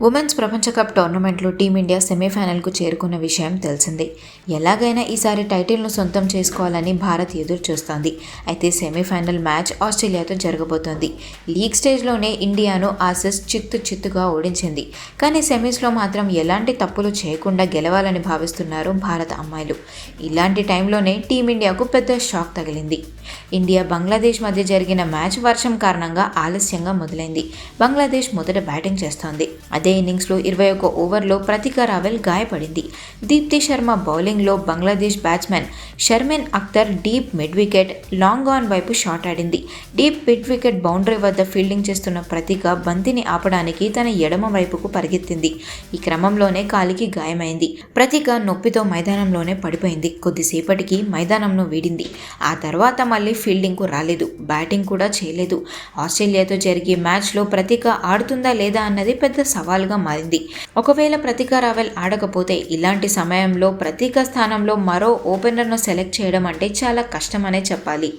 Women's ప్రపంచ cup టోర్నమెంట్లో team India సెమీఫైనల్కు చేరుకున్న విషయం తెలిసిందే. ఎలాగైనా ఈసారి టైటిల్ను సొంతం చేసుకోవాలని భారత్ ఎదురు చూస్తోంది. అయితే సెమీఫైనల్ మ్యాచ్ ఆస్ట్రేలియాతో జరగబోతోంది. లీగ్ స్టేజ్లోనే ఇండియాను ఆసీస్ చిత్తుగా ఓడించింది. కానీ సెమీస్లో మాత్రం ఎలాంటి తప్పులు చేయకుండా గెలవాలని భావిస్తున్నారు భారత అమ్మాయిలు. ఇలాంటి టైంలోనే టీమిండియాకు పెద్ద షాక్ తగిలింది. ఇండియా బంగ్లాదేశ్ మధ్య జరిగిన మ్యాచ్ వర్షం కారణంగా ఆలస్యంగా మొదలైంది. బంగ్లాదేశ్ మొదట బ్యాటింగ్ చేస్తోంది. అదే ఇన్నింగ్స్లో 21 ఓవర్లో ప్రతిక రావెల్ గాయపడింది. దీప్తి శర్మ బౌలింగ్లో Bangladesh batsmen Sharmin Akhter deep mid wicket long on వైపు షాట్ ఆడింది. డీప్ మిడ్ వికెట్ బౌండరీ వద్ద ఫీల్డింగ్ చేస్తున్న ప్రతిక బంతిని ఆపడానికి తన ఎడమ వైపుకు పరిగెత్తింది. ఈ క్రమంలోనే కాలికి గాయమైంది. ప్రతిక నొప్పితో మైదానంలోనే పడిపోయింది. కొద్దిసేపటికి మైదానంను వీడింది. ఆ తర్వాత మళ్ళీ ఫీల్డింగ్కు రాలేదు, బ్యాటింగ్ కూడా చేయలేదు. ఆస్ట్రేలియాతో జరిగే మ్యాచ్లో ప్రతిక ఆడుతుందా లేదా అన్నది పెద్ద సవాల్గా మారింది. ఒకవేళ ప్రతిక రావెల్ ఆడకపోతే ఇలాంటి సమయంలో ప్రతిక స్థానంలో మరో ఓపెనర్ను సెలెక్ట్ చేయడం అంటే చాలా కష్టమనే చెప్పాలి.